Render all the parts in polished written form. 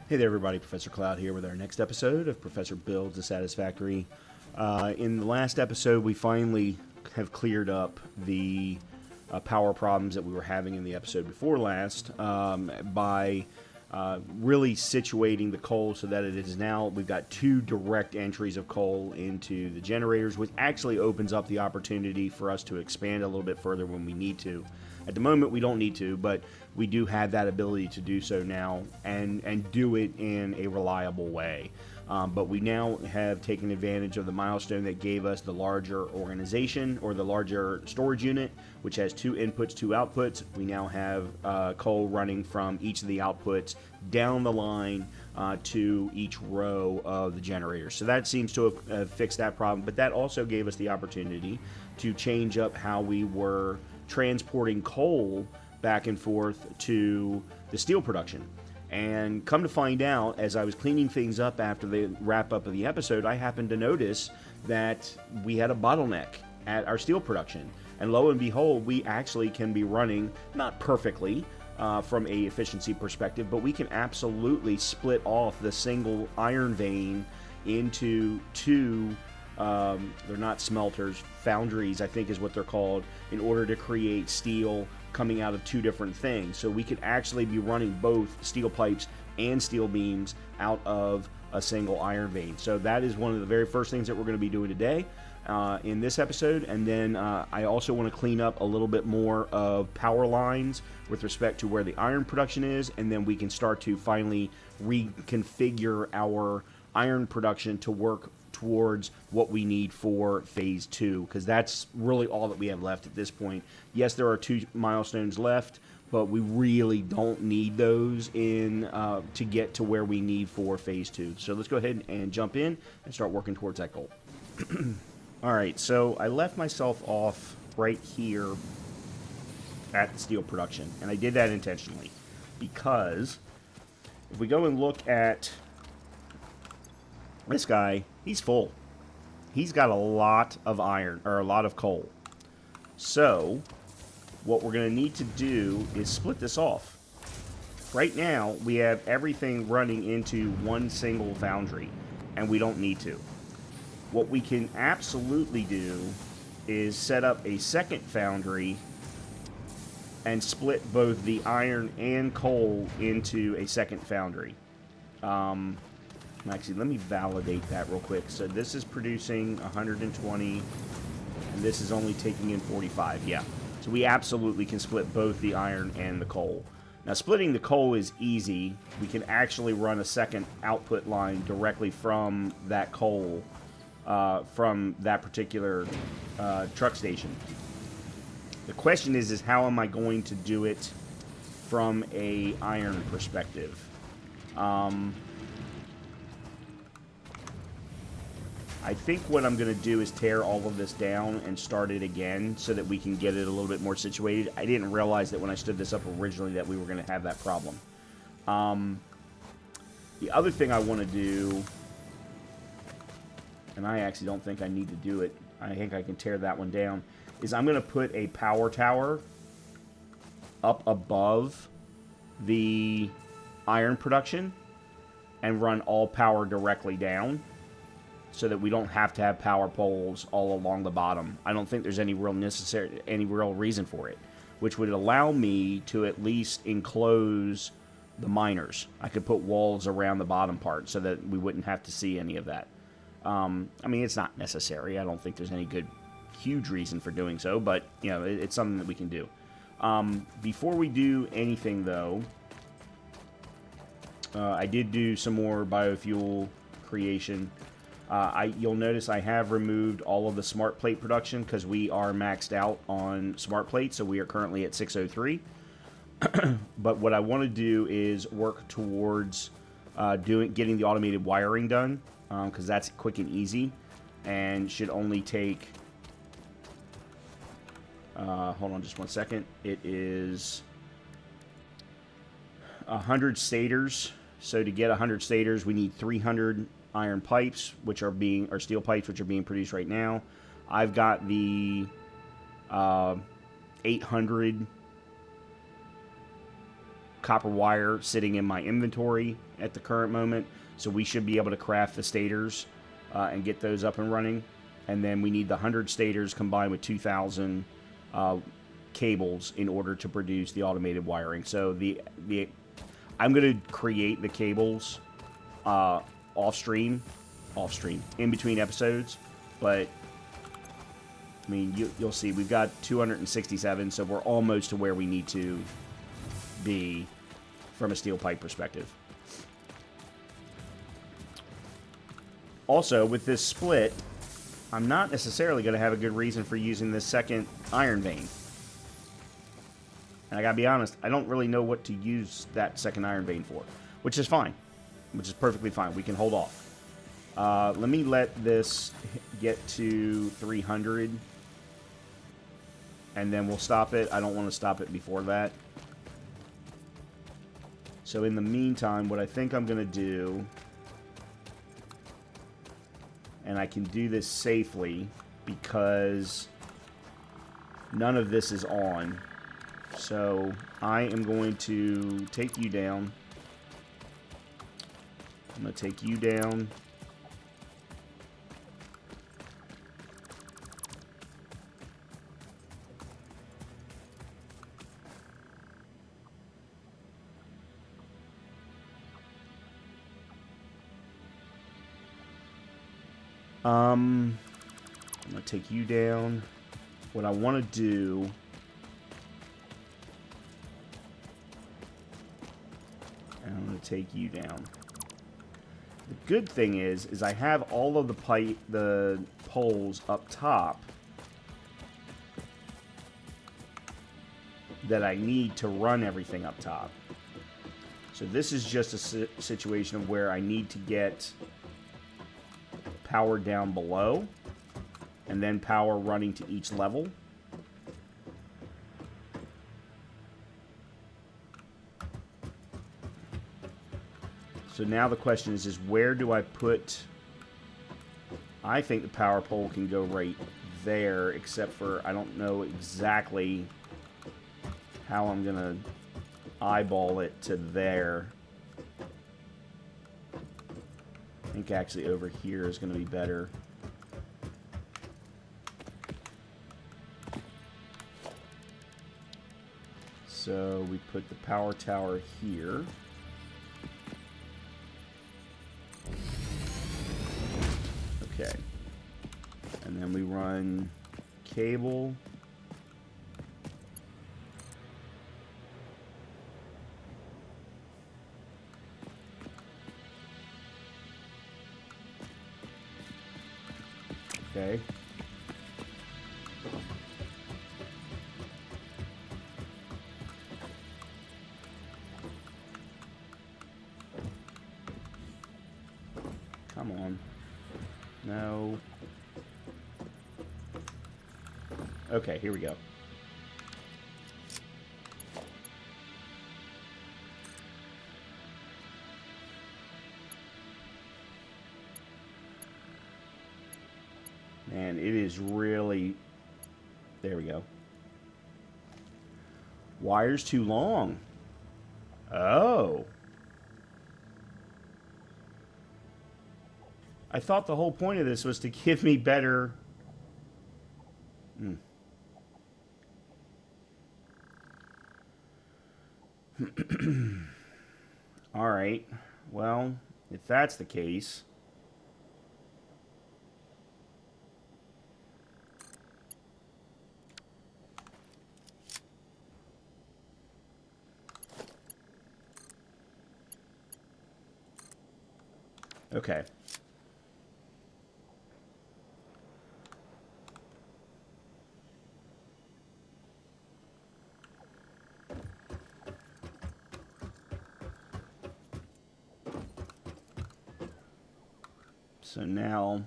Hey there, everybody. Professor Cloud here with our next episode of Professor Builds the Satisfactory. In the last episode, we finally have cleared up the power problems that we were having in the episode before last by really situating the coal so that it is now, we've got two direct entries of coal into the generators, which actually opens up the opportunity for us to expand a little bit further when we need to. At the moment, we don't need to, but we do have that ability to do so now and do it in a reliable way. But we now have taken advantage of the milestone that gave us the larger organization or the larger storage unit, which has two inputs, two outputs. We now have coal running from each of the outputs down the line to each row of the generators. So that seems to have fixed that problem, but that also gave us the opportunity to change up how we were transporting coal back and forth to the steel production. And come to find out, as I was cleaning things up after the wrap up of the episode, I happened to notice that we had a bottleneck at our steel production. And lo and behold, we actually can be running, not perfectly from a efficiency perspective, but we can absolutely split off the single iron vein into two they're not smelters, foundries I think is what they're called, in order to create steel coming out of two different things. So we could actually be running both steel pipes and steel beams out of a single iron vein. So that is one of the very first things that we're going to be doing today in this episode. And then I also want to clean up a little bit more of power lines with respect to where the iron production is, and then we can start to finally reconfigure our iron production to work towards what we need for phase 2, because that's really all that we have left at this point. Yes, there are two milestones left, but we really don't need those in to get to where we need for phase 2. So let's go ahead and jump in and start working towards that goal. Alright, so I left myself off right here at the steel production, and I did that intentionally because if we go and look at this guy, he's full. He's got a lot of iron, or a lot of coal. So, what we're going to need to do is split this off. Right now, we have everything running into one single foundry, and we don't need to. What we can absolutely do is set up a second foundry and split both the iron and coal into a second foundry. Actually, let me validate that real quick. So this is producing 120, and this is only taking in 45. Yeah. So we absolutely can split both the iron and the coal. Now, splitting the coal is easy. We can actually run a second output line directly from that coal, from that particular truck station. The question is how am I going to do it from a iron perspective? I think what I'm going to do is tear all of this down and start it again so that we can get it a little bit more situated. I didn't realize that when I stood this up originally that we were going to have that problem. The other thing I want to do, and I actually don't think I need to do it, I think I can tear that one down, is I'm going to put a power tower up above the iron production and run all power directly down, so that we don't have to have power poles all along the bottom. I don't think there's any real reason for it, which would allow me to at least enclose the miners. I could put walls around the bottom part so that we wouldn't have to see any of that. I mean, it's not necessary. I don't think there's any good, huge reason for doing so, but you know, it's something that we can do. Before we do anything, though, I did do some more biofuel creation. You'll notice I have removed all of the smart plate production because we are maxed out on smart plates, so we are currently at 603. But what I want to do is work towards getting the automated wiring done, because that's quick and easy and should only take hold on just one second. It is 100 stators. So to get 100 stators, we need 300 iron pipes, which are steel pipes, which are being produced right now. I've got the 800 copper wire sitting in my inventory at the current moment, so we should be able to craft the stators and get those up and running. And then we need the 100 stators combined with 2,000 cables in order to produce the automated wiring. So I'm going to create the cables off stream, in between episodes, but I mean, you'll see we've got 267, so we're almost to where we need to be from a steel pipe perspective. Also, with this split, I'm not necessarily going to have a good reason for using this second iron vein. And I gotta be honest, I don't really know what to use that second iron vein for, which is fine. Which is perfectly fine. We can hold off. Let me let this get to 300. And then we'll stop it. I don't want to stop it before that. So in the meantime, what I think I'm going to do, and I can do this safely because none of this is on. So I am going to take you down. I'm going to take you down. I'm going to take you down. What I want to do... I'm going to take you down. The good thing is I have all of the poles up top that I need to run everything up top. So this is just a situation of where I need to get power down below and then power running to each level. So now the question is where do I put... I think the power pole can go right there, except for I don't know exactly how I'm going to eyeball it to there. I think actually over here is going to be better. So we put the power tower here. Okay. And then we run cable. Okay. Come on. No. Okay, here we go. Man, it is really... There we go. Wire's too long. Oh. I thought the whole point of this was to give me better... Alright. Well, if that's the case... Okay. So now,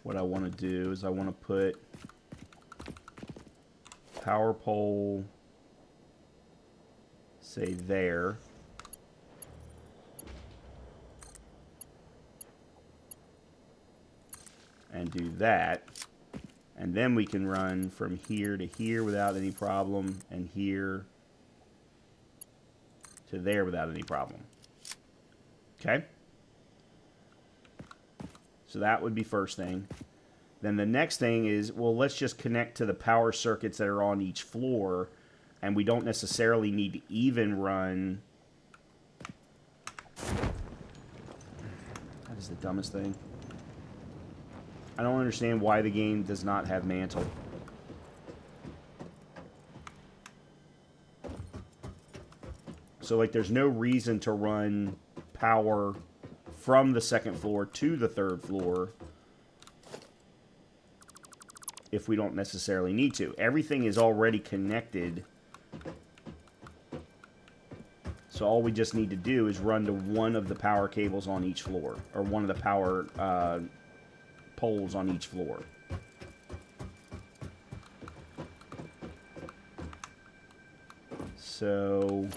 what I want to do is I want to put power pole, say there. And do that. And then we can run from here to here without any problem, and here to there without any problem. Okay? So that would be first thing. Then the next thing is, well, let's just connect to the power circuits that are on each floor, and we don't necessarily need to even run. That is the dumbest thing. I don't understand why the game does not have mantle. So, like, there's no reason to run power from the second floor to the third floor if we don't necessarily need to. Everything is already connected. So all we just need to do is run to one of the power cables on each floor, or one of the power poles on each floor. So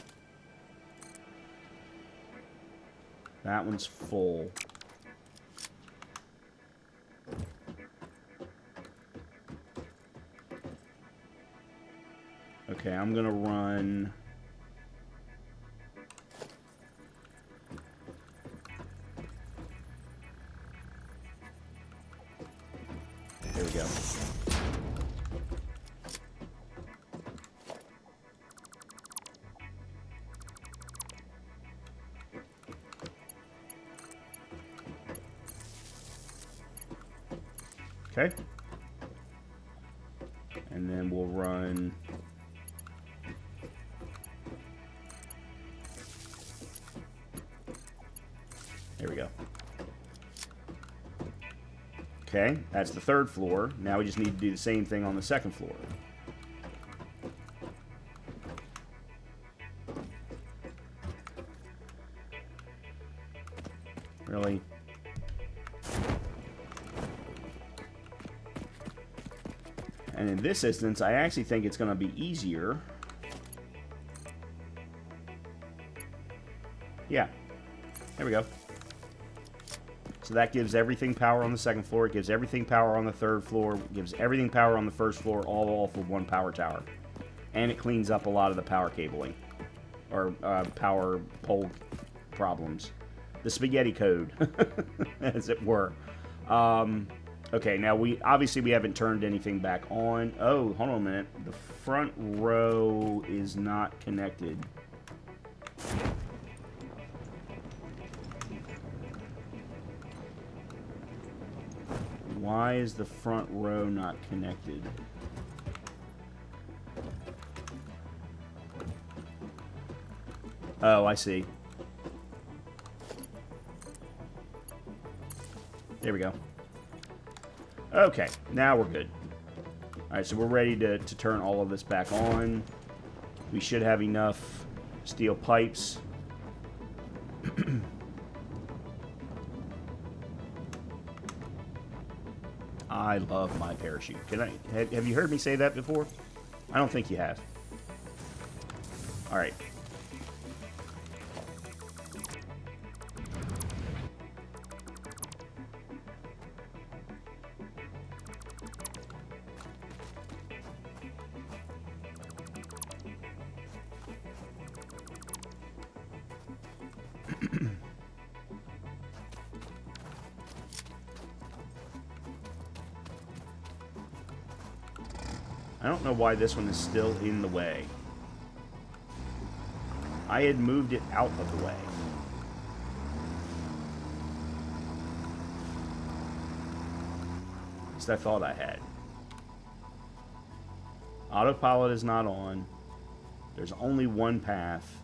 that one's full. Okay, I'm gonna run. There we go. Okay. And then we'll run. There we go. Okay, that's the third floor. Now we just need to do the same thing on the second floor. Really? And in this instance, I actually think it's going to be easier. Yeah. There we go. So that gives everything power on the second floor. It gives everything power on the third floor. It gives everything power on the first floor, all off of one power tower. And it cleans up a lot of the power cabling. Or power pole problems. The spaghetti code, as it were. Okay, now we haven't turned anything back on. Oh, hold on a minute. The front row is not connected. Why is the front row not connected? Oh, I see. There we go. Okay, now we're good. Alright, so we're ready to turn all of this back on. We should have enough steel pipes. I love my parachute. Have you heard me say that before? I don't think you have. Alright. I don't know why this one is still in the way. I had moved it out of the way. At least I thought I had. Autopilot is not on. There's only one path.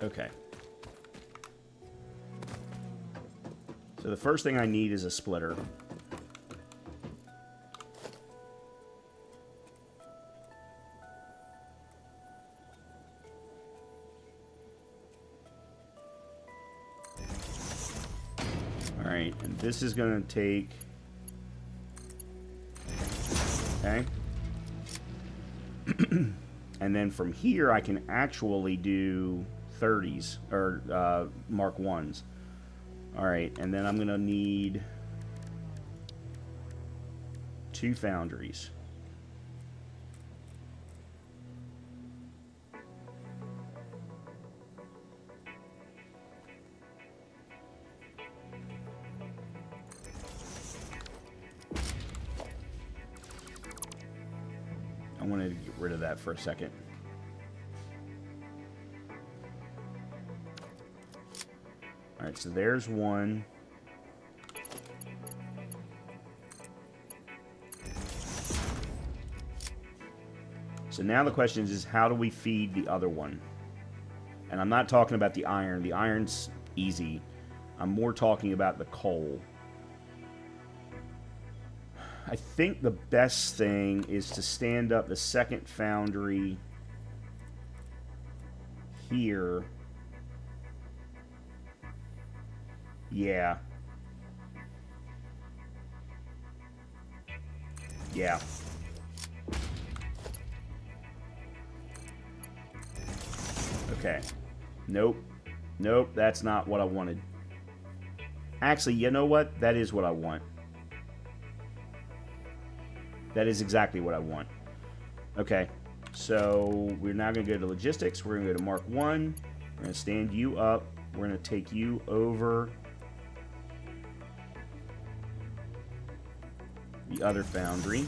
Okay. So the first thing I need is a splitter. All right, and this is going to take... Okay. And then from here, I can actually do 30s, or Mark 1s. All right, and then I'm going to need 2 foundries. I wanted to get rid of that for a second. All right, so there's one. So now the question is how do we feed the other one? And I'm not talking about the iron. The iron's easy. I'm more talking about the coal. I think the best thing is to stand up the second foundry here. Yeah. Yeah. Okay. Nope. Nope, that's not what I wanted. Actually, you know what? That is what I want. That is exactly what I want. Okay. So we're now going to go to logistics. We're going to go to Mark 1. We're going to stand you up. We're going to take you over the other foundry.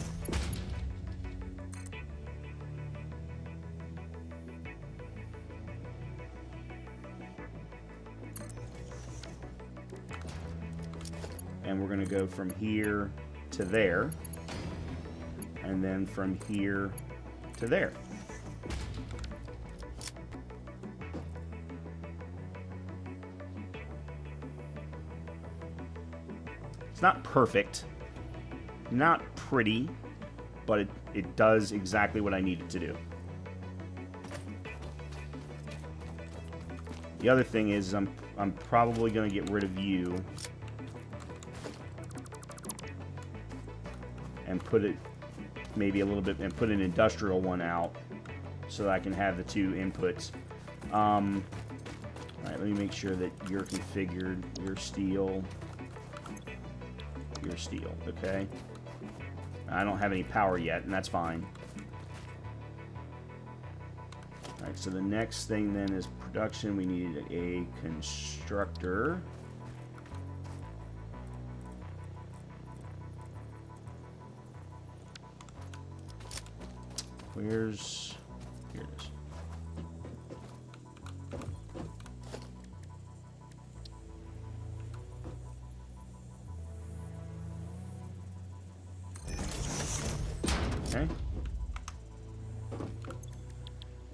And we're going to go from here to there. And then from here to there. It's not perfect. Not pretty, but it does exactly what I need it to do. The other thing is I'm probably going to get rid of you and put it maybe a little bit and put an industrial one out so that I can have the 2 inputs. All right, let me make sure that you're configured. Your steel. Okay. I don't have any power yet, and that's fine. All right, so the next thing then is production. We need a constructor. Here it is. Okay.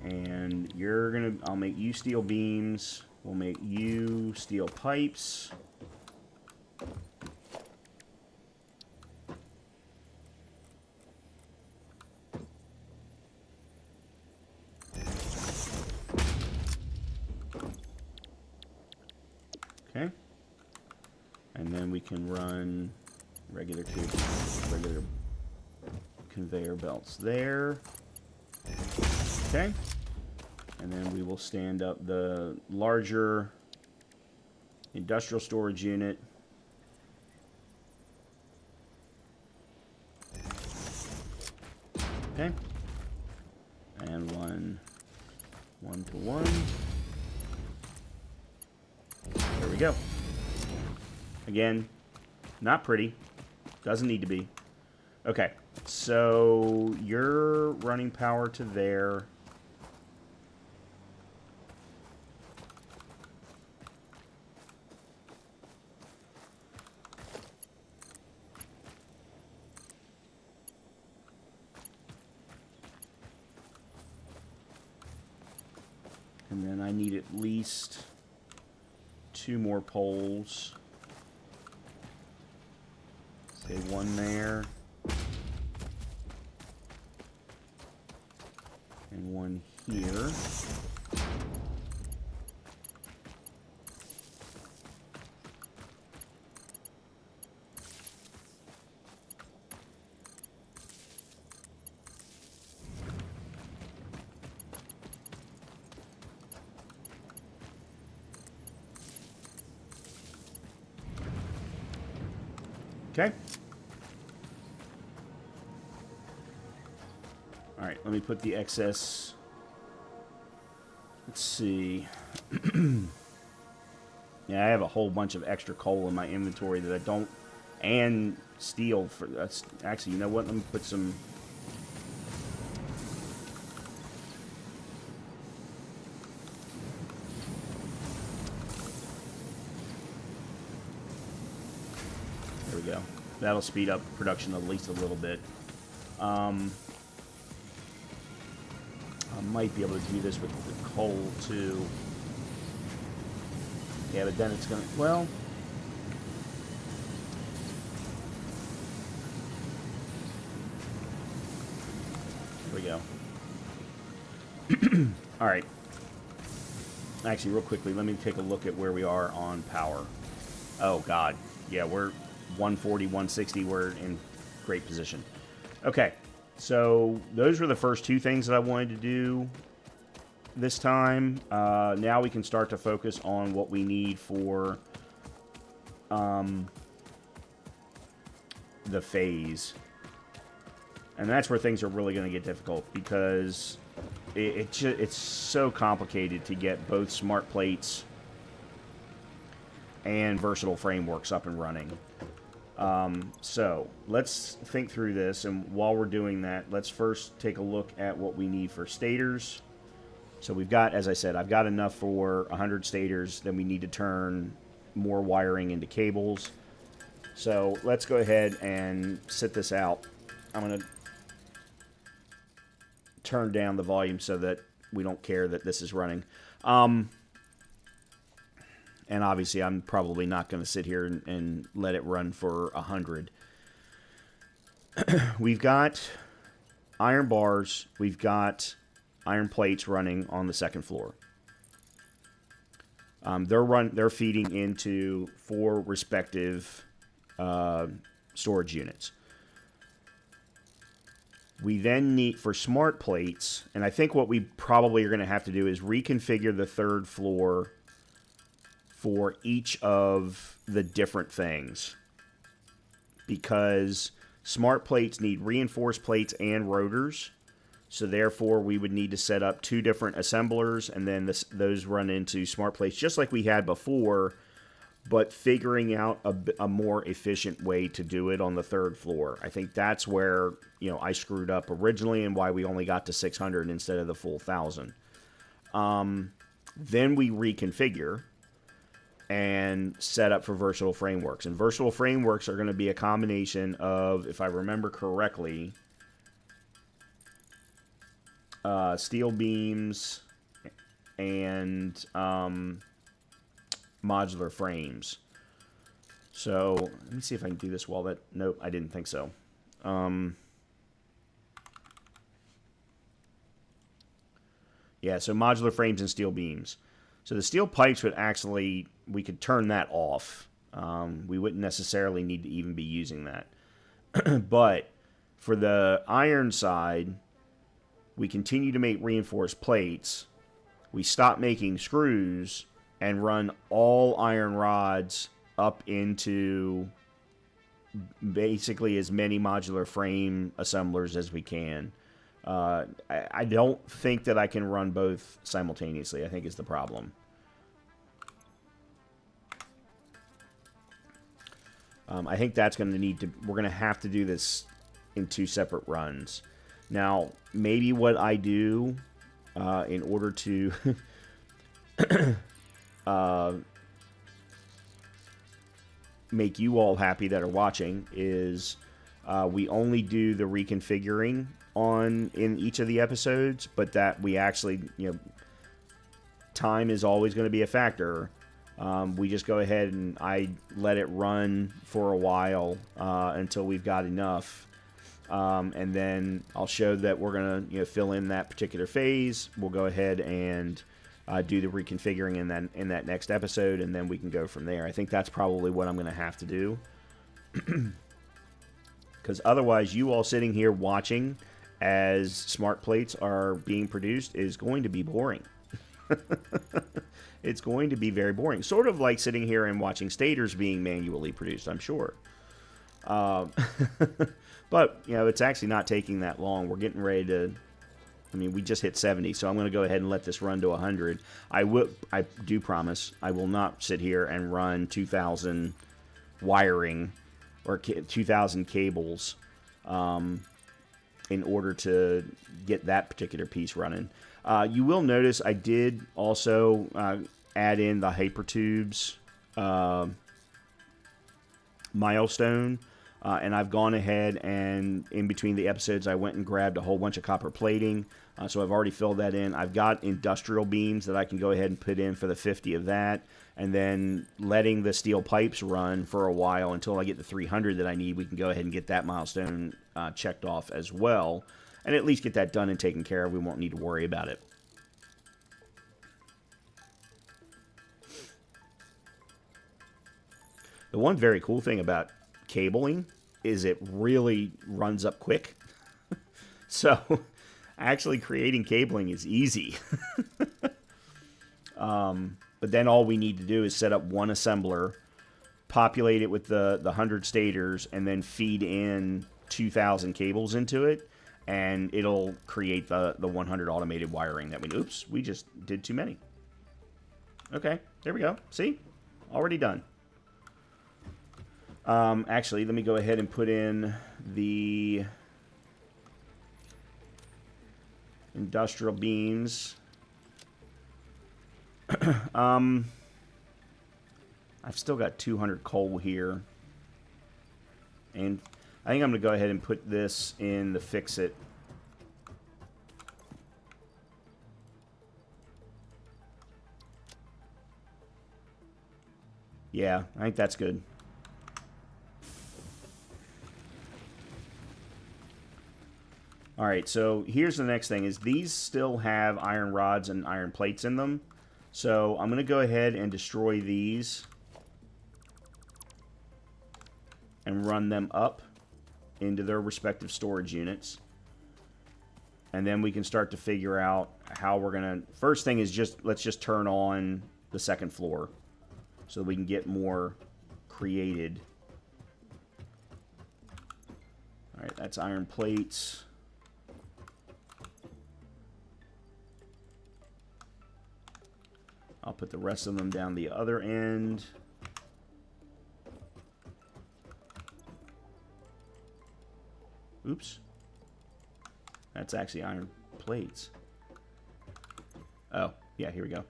And you're gonna, I'll make you steel beams. We'll make you steel pipes. Okay. And then we can run regular conveyor belts there. Okay. And then we will stand up the larger industrial storage unit. Okay. And one to one. There we go. Again, not pretty. Doesn't need to be. Okay, so you're running power to there. And then I need at least 2 more poles. Say 1 there. And 1 here. Okay. All right, let me put the excess. Let's see. Yeah, I have a whole bunch of extra coal in my inventory that I don't, and steel for that's actually, you know what? Let me put some. There we go. That'll speed up production at least a little bit. I might be able to do this with the coal too. Yeah, but then it's gonna, well. Here we go. All right. Actually, real quickly, let me take a look at where we are on power. Oh, God. Yeah, we're 140, 160. We're in great position. Okay. So those were the first two things that I wanted to do this time. Now we can start to focus on what we need for the phase. And that's where things are really going to get difficult, because it's so complicated to get both smart plates and versatile frameworks up and running. So let's think through this, and while we're doing that, let's first take a look at what we need for stators. So we've got, as I said, I've got enough for 100 stators. Then we need to turn more wiring into cables. So let's go ahead and sit this out. I'm going to turn down the volume so that we don't care that this is running. And obviously, I'm probably not going to sit here and let it run for 100. We've got iron bars. We've got iron plates running on the second floor. They're feeding into 4 respective storage units. We then need, for smart plates, and I think what we probably are going to have to do is reconfigure the third floor for each of the different things, because smart plates need reinforced plates and rotors. So therefore, we would need to set up 2 different assemblers, and then those run into smart plates, just like we had before, but figuring out a more efficient way to do it on the third floor. I think that's where, I screwed up originally, and why we only got to 600 instead of the full 1,000. Then we reconfigure and set up for versatile frameworks. And versatile frameworks are going to be a combination of, if I remember correctly, steel beams and modular frames. So let me see if I can do this while that... Nope, I didn't think so. Yeah, so modular frames and steel beams. So the steel pipes would actually... We could turn that off. We wouldn't necessarily need to even be using that. But for the iron side, we continue to make reinforced plates. We stop making screws and run all iron rods up into basically as many modular frame assemblers as we can. I don't think that I can run both simultaneously, I think is the problem. I think that's going to need to... We're going to have to do this in 2 separate runs. Now, maybe what I do in order to make you all happy that are watching is we only do the reconfiguring in each of the episodes, but that we actually, time is always going to be a factor. We just go ahead and I let it run for a while until we've got enough. And then I'll show that we're going to fill in that particular phase. We'll go ahead and do the reconfiguring in that next episode, and then we can go from there. I think that's probably what I'm going to have to do. Because otherwise, you all sitting here watching as smart plates are being produced is going to be boring. It's going to be very boring. Sort of like sitting here and watching stators being manually produced, I'm sure. Um, but, you know, it's actually not taking that long. We're getting ready to... I mean, we just hit 70, so I'm going to go ahead and let this run to 100. I do promise I will not sit here and run 2,000 wiring or 2,000 cables in order to get that particular piece running. You will notice I did also add in the hypertubes milestone. And I've gone ahead and in between the episodes, I went and grabbed a whole bunch of copper plating. So I've already filled that in. I've got industrial beams that I can go ahead and put in for the 50 of that. And then letting the steel pipes run for a while until I get the 300 that I need. We can go ahead and get that milestone checked off as well. And at least get that done and taken care of. We won't need to worry about it. The one very cool thing about cabling is it really runs up quick. So actually creating cabling is easy. But then all we need to do is set up one assembler, populate it with the 100 stators, and then feed in 2,000 cables into it, and it'll create the 100 automated wiring that we... Oops, we just did too many. Okay, there we go. See? Already done. Actually, let me go ahead and put in the industrial beams. I've still got 200 coal here. And I think I'm going to go ahead and put this in the fix-it. Yeah, I think that's good. Alright, so here's the next thing, is these still have iron rods and iron plates in them. So I'm going to go ahead and destroy these and run them up into their respective storage units. And then we can start to figure out how we're going to... First thing is let's just turn on the second floor so that we can get more created. Alright, that's iron plates. I'll put the rest of them down the other end. Oops. That's actually iron plates. Oh, yeah, here we go.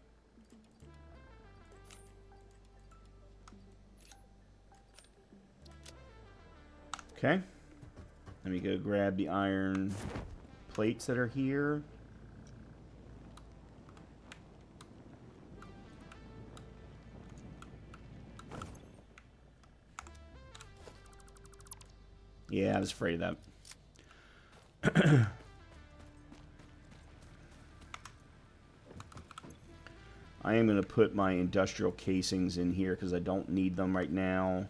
Okay. Let me go grab the iron plates that are here. Yeah, I was afraid of that. I am going to put my industrial casings in here because I don't need them right now.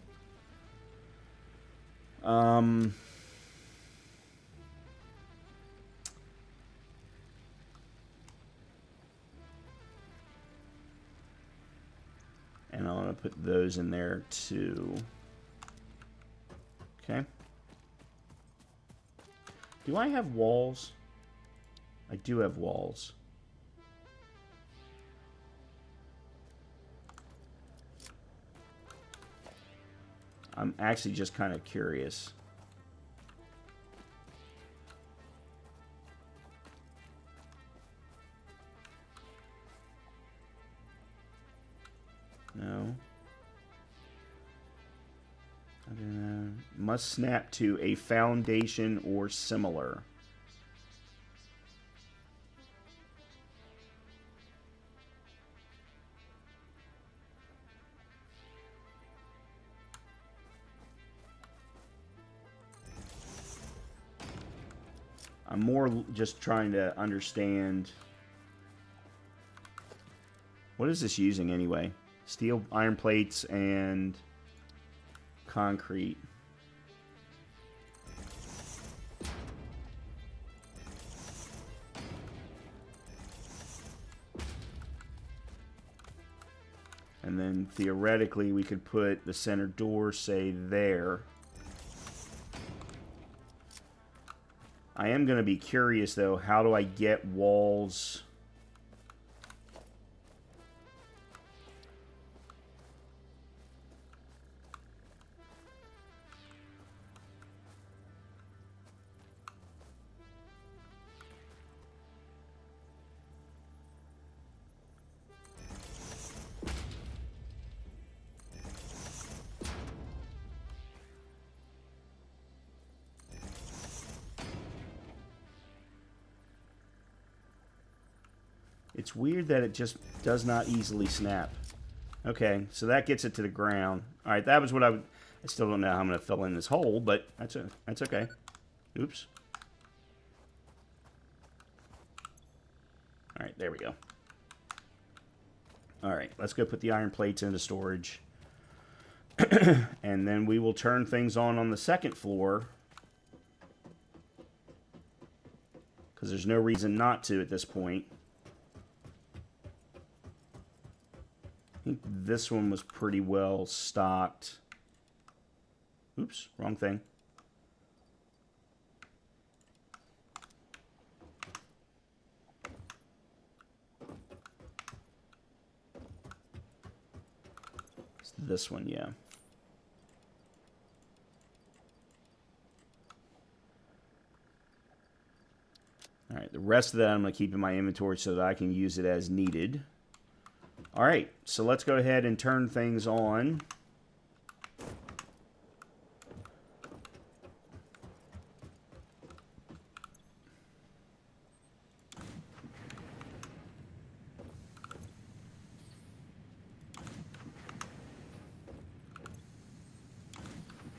And I'm going to put those in there too. Okay. Do I have walls? I do have walls. I'm actually just kind of curious. No. I don't know. Must snap to a foundation or similar. I'm more just trying to understand. What is this using anyway? Steel, iron plates, and concrete. And then theoretically we could put the center door, say, there. I am going to be curious, though. How do I get walls? It's weird that it just does not easily snap. Okay, so that gets it to the ground. All right, that was what I still don't know how I'm going to fill in this hole, but that's okay. Oops. All right, there we go. All right, let's go put the iron plates into storage. And then we will turn things on the second floor, because there's no reason not to at this point. I think this one was pretty well stocked. Oops, wrong thing. It's this one, yeah. All right, the rest of that I'm going to keep in my inventory so that I can use it as needed. All right, so let's go ahead and turn things on.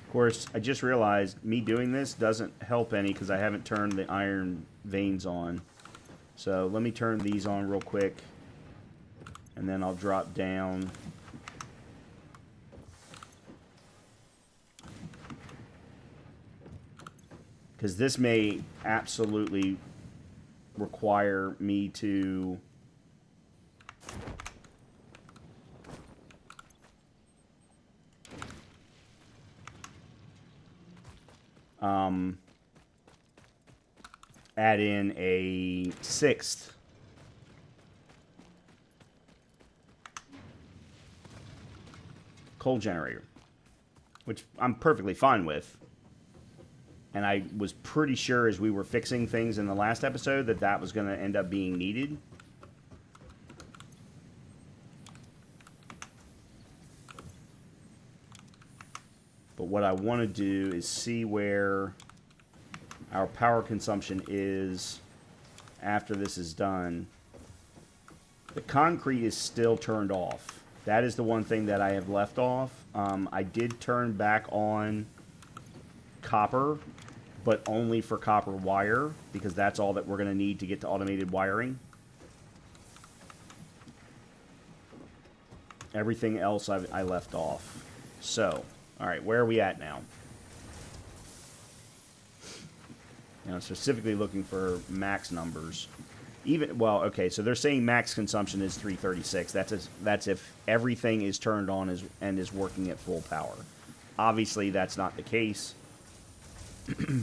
Of course, I just realized me doing this doesn't help any because I haven't turned the iron veins on. So let me turn these on real quick. And then I'll drop down. Because this may absolutely require me to add in a sixth coal generator, which I'm perfectly fine with. And I was pretty sure as we were fixing things in the last episode that that was going to end up being needed. But what I want to do is see where our power consumption is after this is done. The concrete is still turned off. That is the one thing that I have left off. I did turn back on copper, but only for copper wire, because that's all that we're going to need to get to automated wiring. Everything else I left off. So, all right, where are we at now? Now, specifically looking for max numbers. Well, okay, so they're saying max consumption is 336. That's if everything is turned on and is working at full power. Obviously, that's not the case. All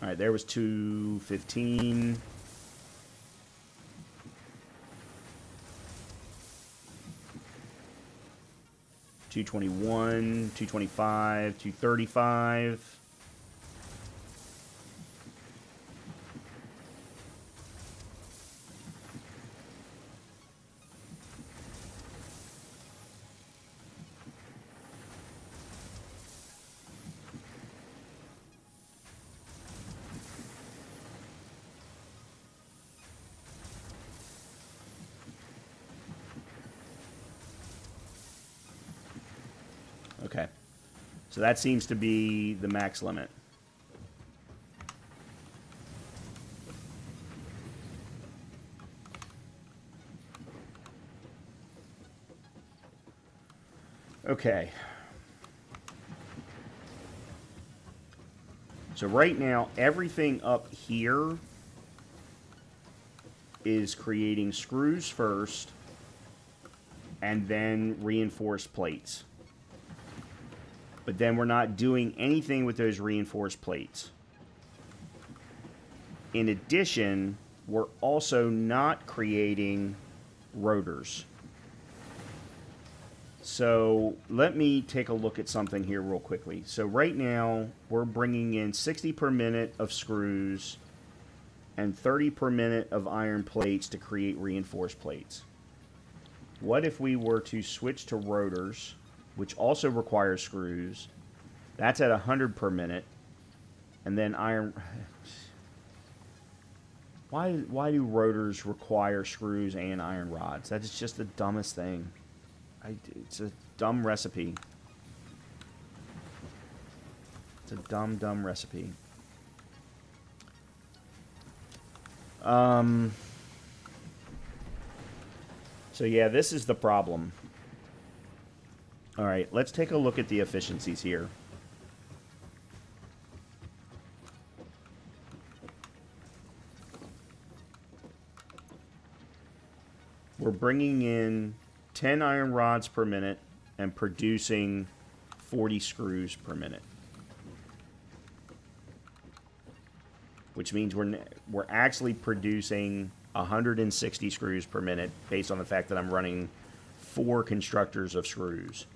right, there was 215. $221, $225, $235. Okay, so that seems to be the max limit. Okay. So right now, everything up here is creating screws first, and then reinforced plates. But then we're not doing anything with those reinforced plates. in addition, we're also not creating rotors. So let me take a look at something here real quickly. So right now, we're bringing in 60 per minute of screws and 30 per minute of iron plates to create reinforced plates. What if we were to switch to rotors, which also requires screws? That's at 100 per minute. And then iron... Why do rotors require screws and iron rods? That's just the dumbest thing. It's a dumb recipe. It's a dumb recipe. So yeah, this is the problem. All right, let's take a look at the efficiencies here. We're bringing in 10 iron rods per minute and producing 40 screws per minute. Which means we're actually producing 160 screws per minute based on the fact that I'm running 4 constructors of screws.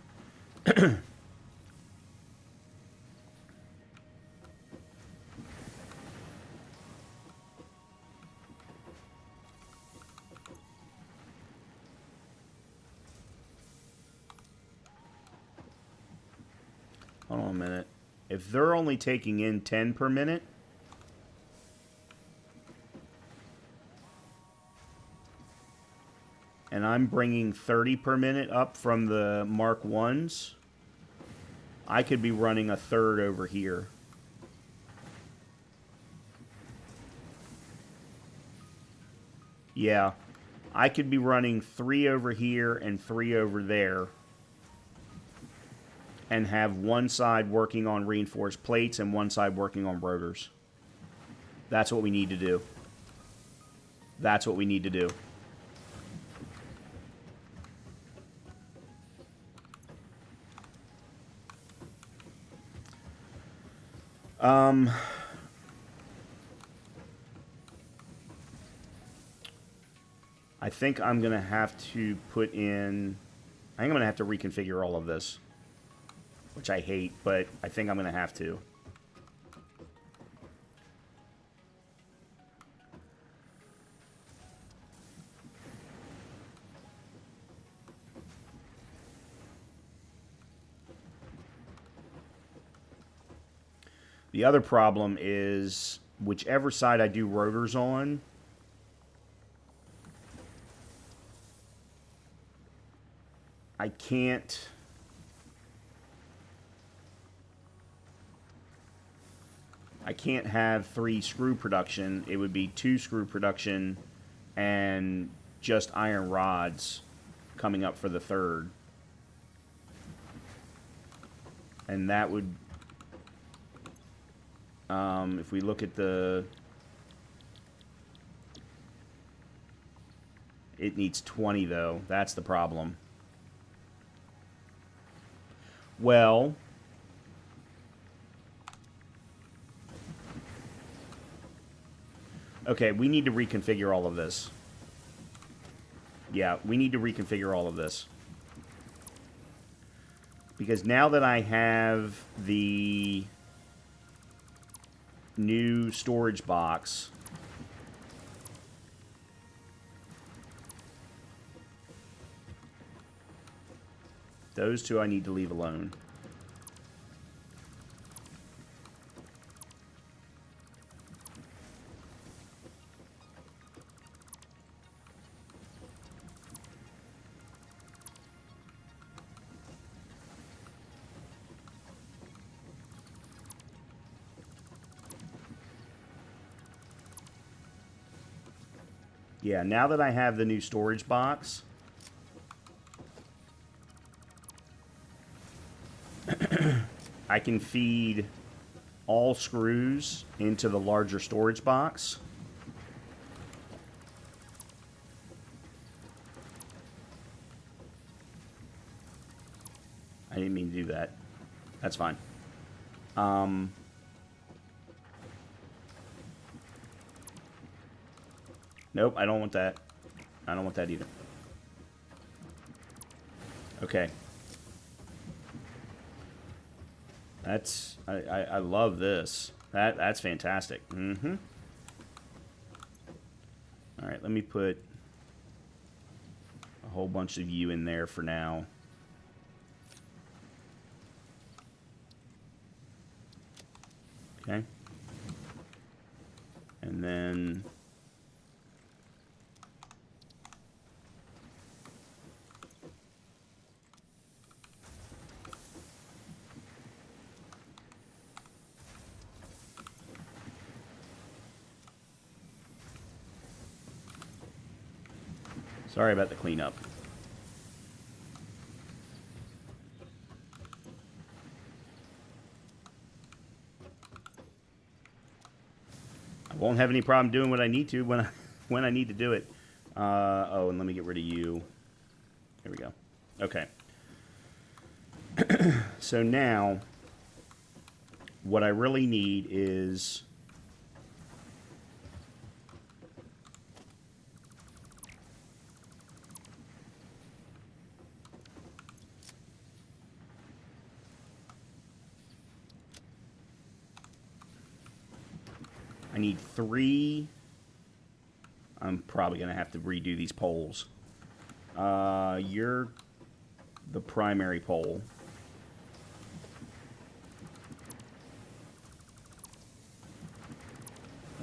Hold on a minute. If they're only taking in 10 per minute, and I'm bringing 30 per minute up from the Mark 1s, I could be running a third over here. Yeah, I could be running 3 over here and 3 over there, and have one side working on reinforced plates and one side working on rotors. That's what we need to do. That's what we need to do. I think I'm going to have to put in... I think I'm going to have to reconfigure all of this. Which I hate, but I think I'm going to have to. The other problem is whichever side I do rotors on, I can't... I can't have 3 screw production. It would be 2 screw production and just iron rods coming up for the third. And that would... if we look at the... It needs 20, though. That's the problem. Well... Okay, we need to reconfigure all of this. Yeah, we need to reconfigure all of this. Because now that I have the new storage box, those two I need to leave alone. Yeah, now that I have the new storage box, I can feed all screws into the larger storage box. I didn't mean to do that. That's fine. Nope, I don't want that. I don't want that either. Okay. That's... I love this. That's fantastic. Mm-hmm. Alright, let me put a whole bunch of you in there for now. Okay. And then... Sorry about the cleanup. I won't have any problem doing what I need to when I need to do it. Oh, and let me get rid of you. There we go. Okay. So now, what I really need is... I need 3. I'm probably going to have to redo these poles. You're the primary pole.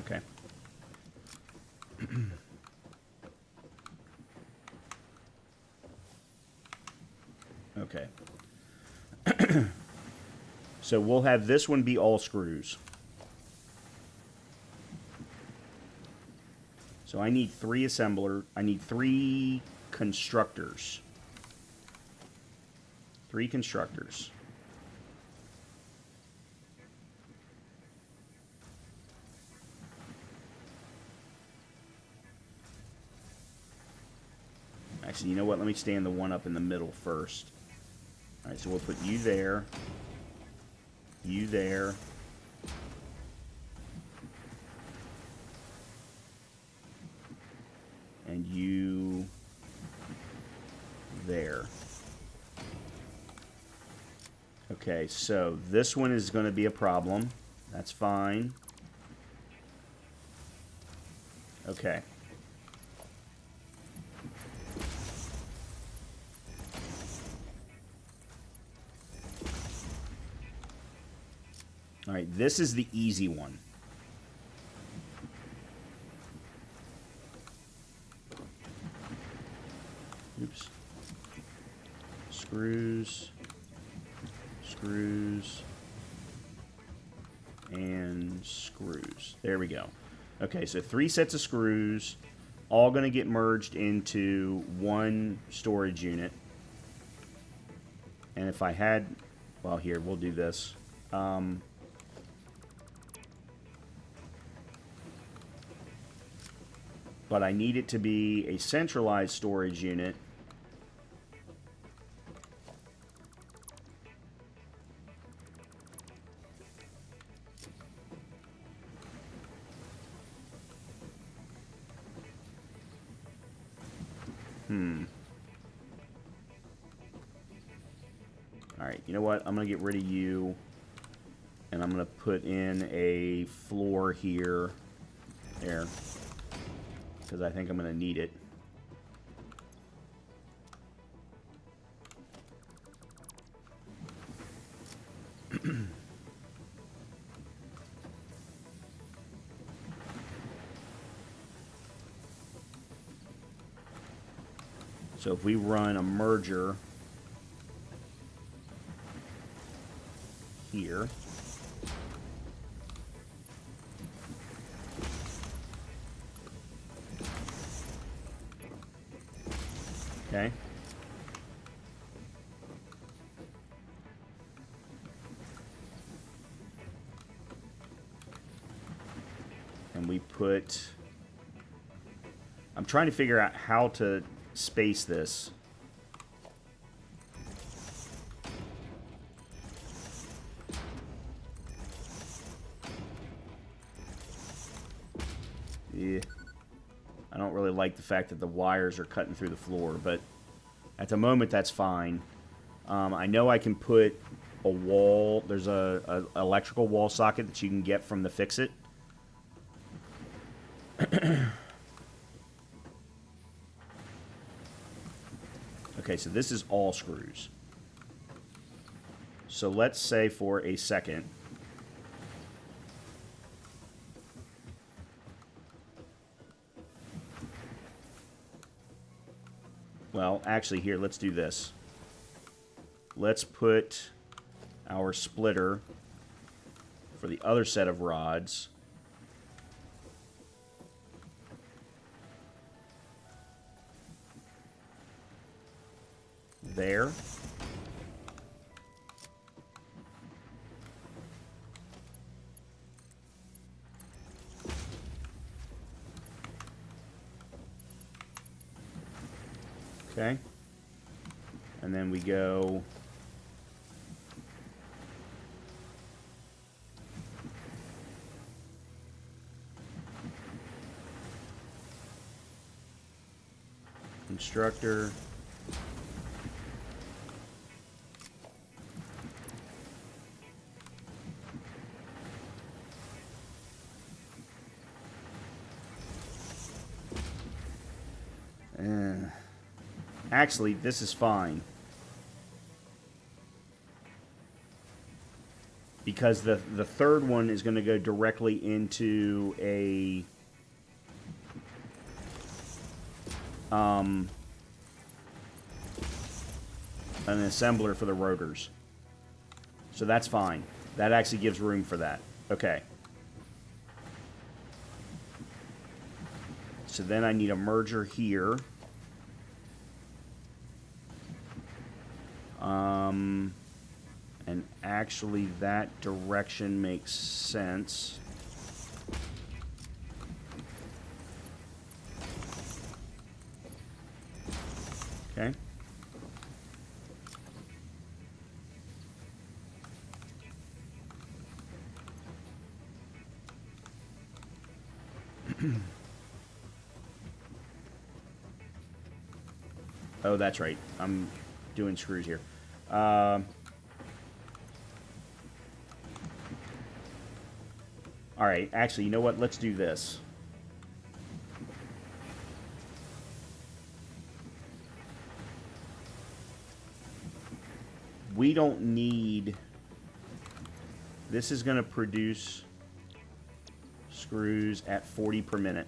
Okay. Okay. So we'll have this one be all screws. So I need 3 assembler. I need 3 constructors. 3 constructors. Actually, you know what? Let me stand the one up in the middle first. All right, so we'll put you there. You there. And you there. Okay, so this one is going to be a problem. That's fine. Okay. All right, this is the easy one. Oops. Screws, screws, and screws. There we go. Okay, so 3 sets of screws, all going to get merged into one storage unit. And if I had, well, here, we'll do this. But I need it to be a centralized storage unit. Alright, you know what? I'm going to get rid of you. And I'm going to put in a floor here. There. Because I think I'm going to need it. So if we run a merger here, okay, and we put, I'm trying to figure out how to space this. Yeah. I don't really like the fact that the wires are cutting through the floor, but at the moment that's fine. I know I can put a wall. There's a electrical wall socket that you can get from the Fix-It. Okay, so this is all screws. So let's say for a second, well, actually here, let's do this. Let's put our splitter for the other set of rods there. Okay. And then we go instructor. Actually, this is fine. Because the third one is going to go directly into a an assembler for the rotors. So that's fine. That actually gives room for that. Okay. So then I need a merger here. And actually that direction makes sense. Okay. Oh, that's right. I'm doing screws here. All right, actually, you know what? Let's do this. We don't need... This is going to produce screws at 40 per minute.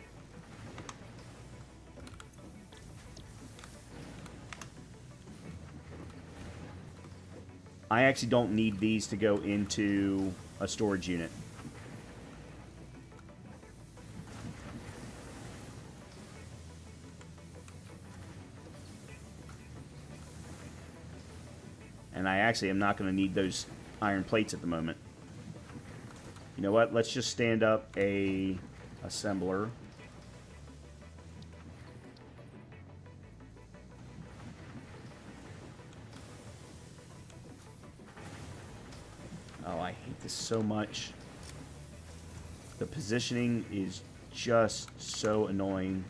I actually don't need these to go into a storage unit. And I actually am not going to need those iron plates at the moment. You know what? Let's just stand up a assembler. Oh, I hate this so much. The positioning is just so annoying.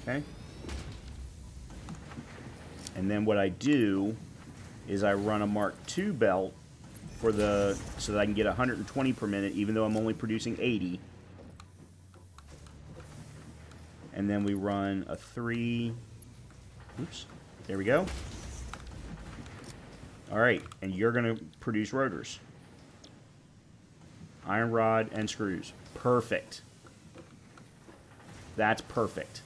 Okay. And then what I do is I run a Mark II belt for the so that I can get 120 per minute, even though I'm only producing 80. And then we run a 3. Oops. There we go. All right, and you're going to produce rotors. Iron rod and screws. Perfect. That's perfect.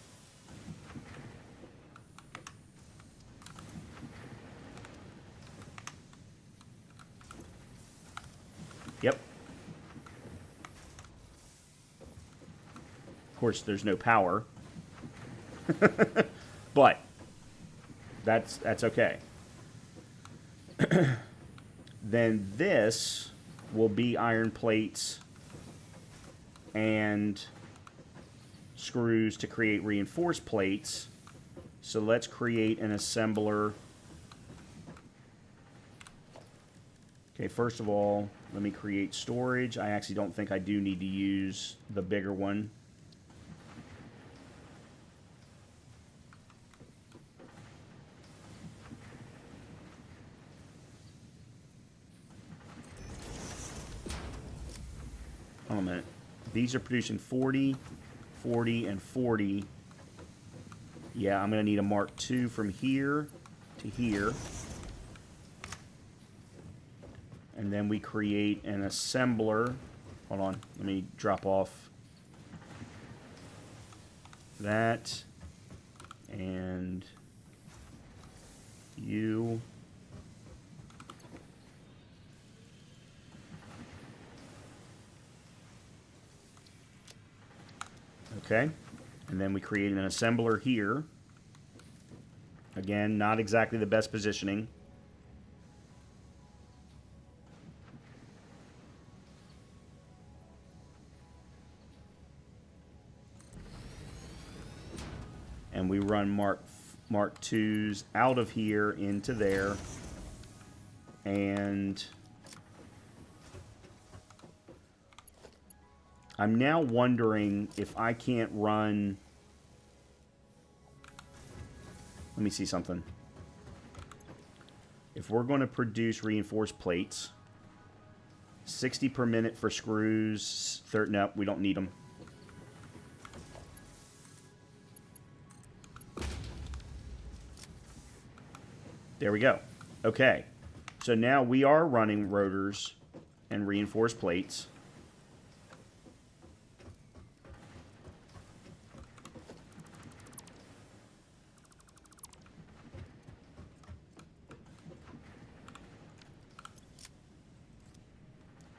Yep. Of course, there's no power. But that's okay. Then this will be iron plates and screws to create reinforced plates. So let's create an assembler. Okay, first of all, let me create storage. I actually don't think I do need to use the bigger one. Hold on a minute. These are producing 40, 40, and 40. Yeah, I'm going to need a Mark II from here to here. And then we create an assembler. Hold on, let me drop off that. And you. Okay, and then we create an assembler here. Again, not exactly the best positioning. And we run Mark IIs out of here into there. And I'm now wondering if I can't run... Let me see something. If we're going to produce reinforced plates, 60 per minute for screws, no, we don't need them. There we go. Okay. So now we are running rotors and reinforced plates.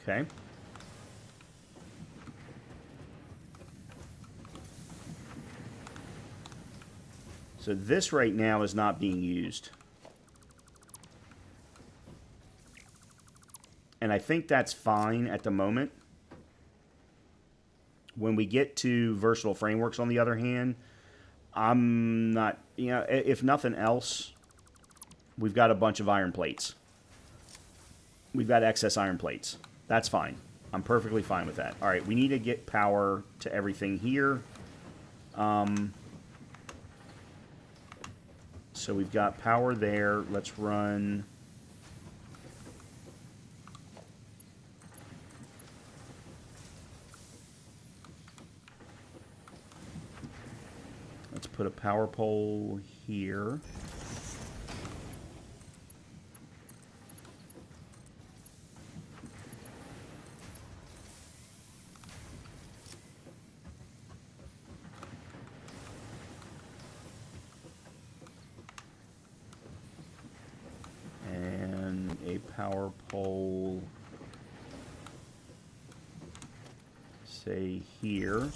Okay. So this right now is not being used. And I think that's fine at the moment. When we get to versatile frameworks, on the other hand, I'm not, you know, if nothing else, we've got a bunch of iron plates. We've got excess iron plates. That's fine. I'm perfectly fine with that. All right, we need to get power to everything here. So we've got power there. Let's run... Let's put a power pole here. And a power pole, say here.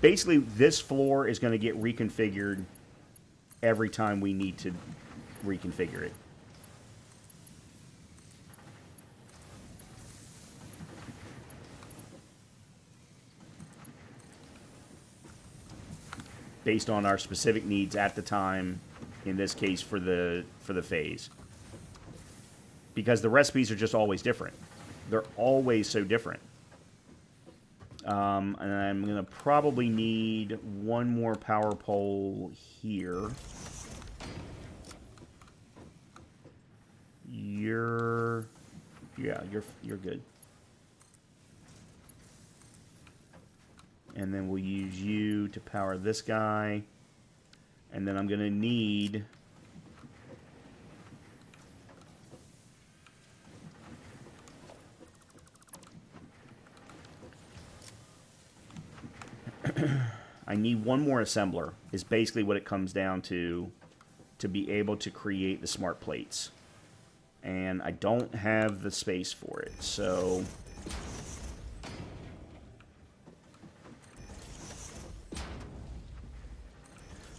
Basically, this floor is going to get reconfigured every time we need to reconfigure it. Based on our specific needs at the time, in this case for the phase. Because the recipes are just always different. They're always so different. And I'm going to probably need one more power pole here. You're good. And then we'll use you to power this guy. And then I'm going to need... I need one more assembler, is basically what it comes down to be able to create the smart plates. And I don't have the space for it, so...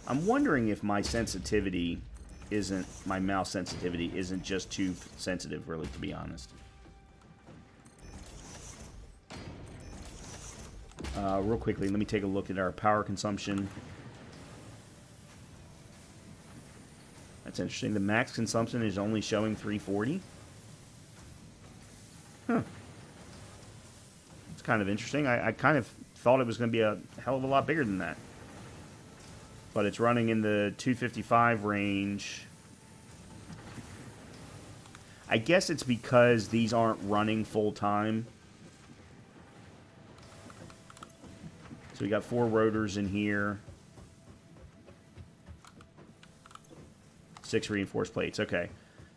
I'm wondering if my sensitivity isn't, my mouse sensitivity isn't just too sensitive, really, to be honest. Real quickly, let me take a look at our power consumption. That's interesting. The max consumption is only showing 340. Huh. It's kind of interesting. I kind of thought it was going to be a hell of a lot bigger than that. But it's running in the 255 range. I guess it's because these aren't running full time. So we got 4 rotors in here. 6 reinforced plates. Okay.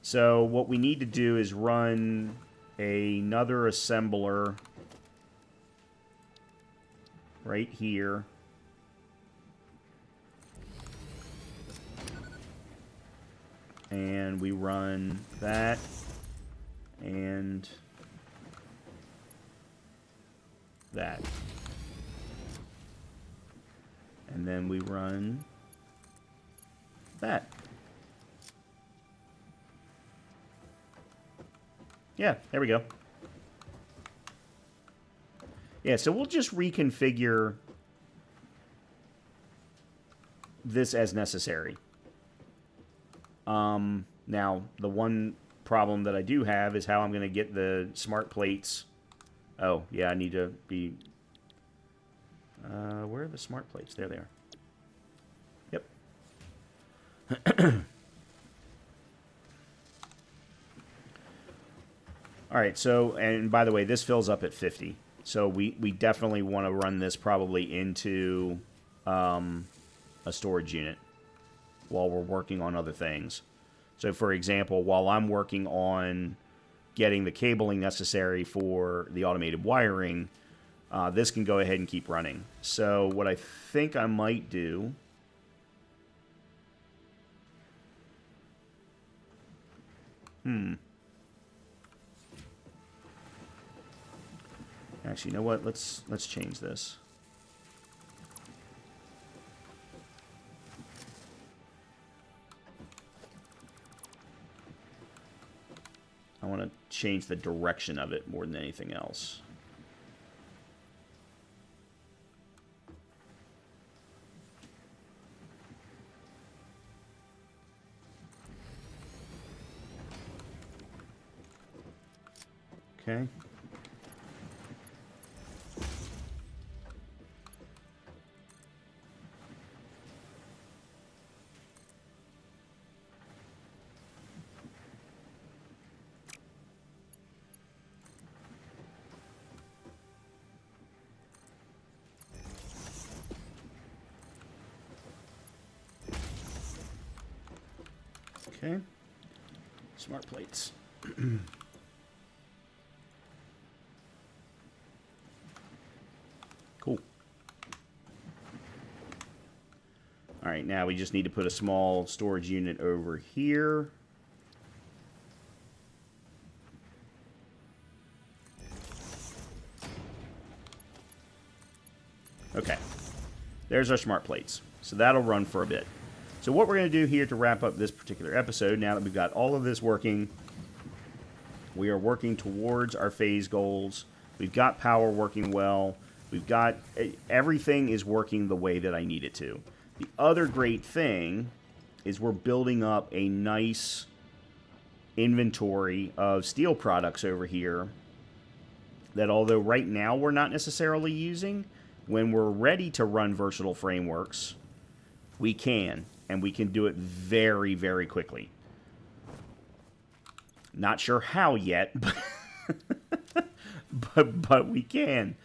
So what we need to do is run another assembler right here. And we run that and that. And then we run that. Yeah, there we go. Yeah, so we'll just reconfigure this as necessary. Now, the one problem that I do have is how I'm going to get the smart plates. Oh, yeah, I need to be... where are the smart plates? There they are. Yep. All right, so, and by the way, this fills up at 50. So we definitely want to run this probably into a storage unit while we're working on other things. So, for example, while I'm working on getting the cabling necessary for the automated wiring, this can go ahead and keep running. So what I think I might do... Actually, you know what? Let's change this. I want to change the direction of it more than anything else. Okay. Okay. Smart plates. Cool. All right, now we just need to put a small storage unit over here. Okay. There's our smart plates. So that'll run for a bit. So what we're going to do here to wrap up this particular episode, now that we've got all of this working, we are working towards our phase goals. We've got power working well. We've got everything is working the way that I need it to. The other great thing is we're building up a nice inventory of steel products over here that, although right now we're not necessarily using, when we're ready to run versatile frameworks, we can. And we can do it very, very quickly. Not sure how yet, but we can.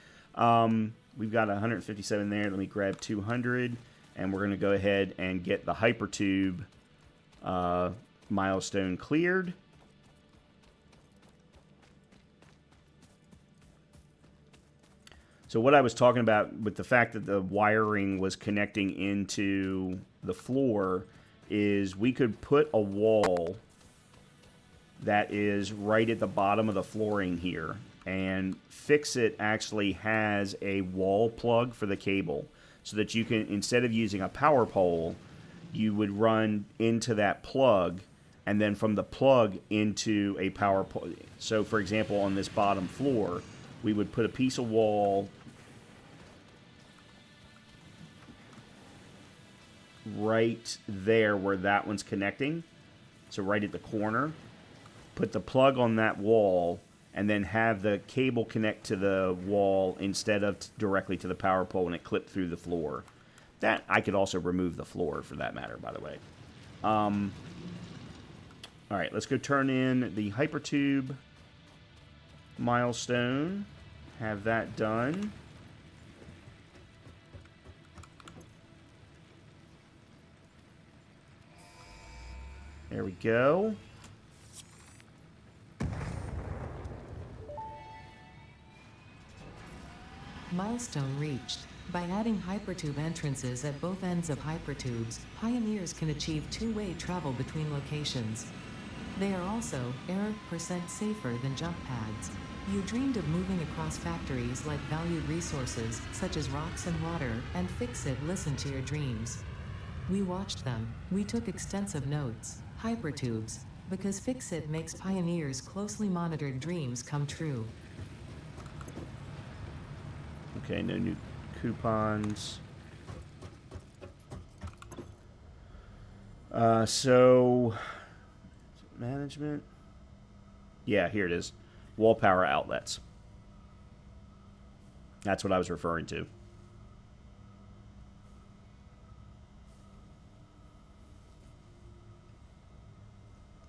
We've got 157 there. Let me grab 200, and we're going to go ahead and get the hypertube milestone cleared. So what I was talking about with the fact that the wiring was connecting into the floor is we could put a wall that is right at the bottom of the flooring here, and Fix-It actually has a wall plug for the cable so that you can, instead of using a power pole, you would run into that plug and then from the plug into a power pole. So for example, on this bottom floor, we would put a piece of wall right there where that one's connecting. So right at the corner. Put the plug on that wall, and then have the cable connect to the wall instead of directly to the power pole, and it clipped through the floor. That I could also remove the floor for that matter, by the way. All right, let's go turn in the hypertube milestone. Have that done. There we go. Milestone reached. By adding hypertube entrances at both ends of hypertubes, pioneers can achieve two-way travel between locations. They are also error% safer than jump pads. You dreamed of moving across factories like valued resources, such as rocks and water, and Fix-It listened to your dreams. We watched them. We took extensive notes. Hypertubes. Because Fix-It makes pioneers' closely monitored dreams come true. Okay, no new coupons. So, management. Yeah, here it is. Wall power outlets. That's what I was referring to.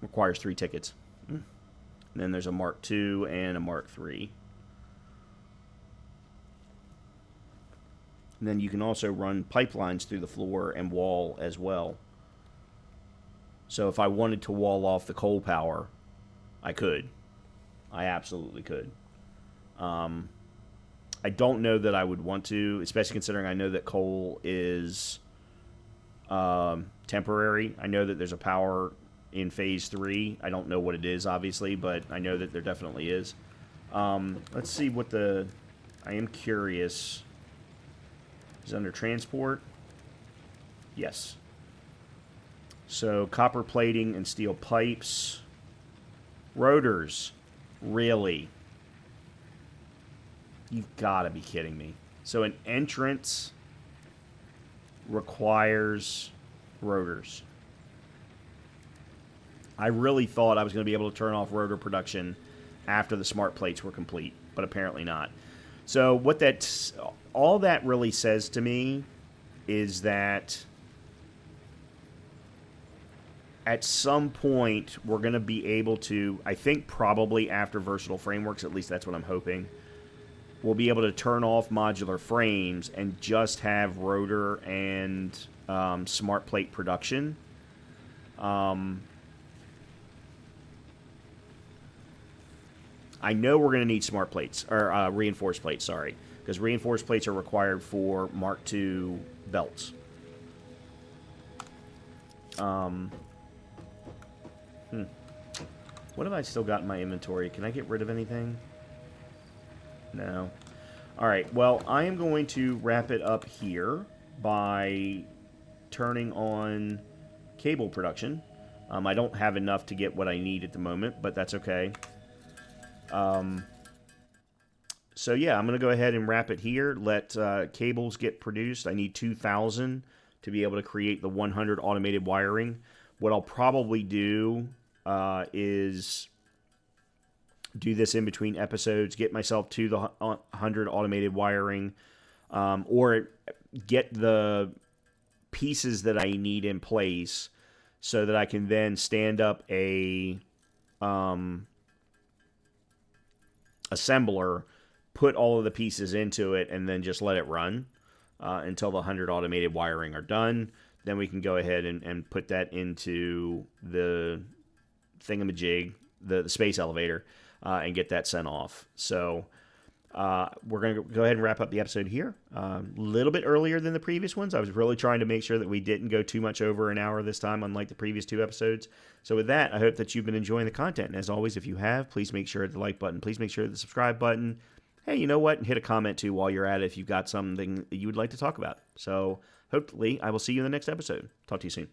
Requires 3 tickets. And then there's a Mark II and a Mark III. And then you can also run pipelines through the floor and wall as well. So if I wanted to wall off the coal power, I could. I absolutely could. I don't know that I would want to, especially considering I know that coal is temporary. I know that there's a power in Phase 3. I don't know what it is, obviously, but I know that there definitely is. Let's see what the... I am curious... Is it under transport? Yes. So, copper plating and steel pipes. Rotors. Really? You've got to be kidding me. So, an entrance requires rotors. I really thought I was going to be able to turn off rotor production after the smart plates were complete, but apparently not. So, what that's... all that really says to me is that at some point we're going to be able to, I think probably after Versatile Frameworks, at least that's what I'm hoping, we'll be able to turn off modular frames and just have rotor and smart plate production. I know we're going to need smart plates, or reinforced plates, sorry. Because reinforced plates are required for Mark II belts. What have I still got in my inventory? Can I get rid of anything? No. Alright, well, I am going to wrap it up here by turning on cable production. I don't have enough to get what I need at the moment, but that's okay. So yeah, I'm going to go ahead and wrap it here. Let cables get produced. I need 2,000 to be able to create the 100 automated wiring. What I'll probably do is do this in between episodes, get myself to the 100 automated wiring, or get the pieces that I need in place so that I can then stand up a assembler, put all of the pieces into it, and then just let it run until the 100 automated wiring are done. Then we can go ahead and put that into the thingamajig, the space elevator, and get that sent off. So we're going to go ahead and wrap up the episode here. A little bit earlier than the previous ones. I was really trying to make sure that we didn't go too much over an hour this time, unlike the previous 2 episodes. So with that, I hope that you've been enjoying the content. And as always, if you have, please make sure to hit the like button. Please make sure to hit the subscribe button. Hey, you know what? And hit a comment, too, while you're at it if you've got something that you would like to talk about. So hopefully I will see you in the next episode. Talk to you soon.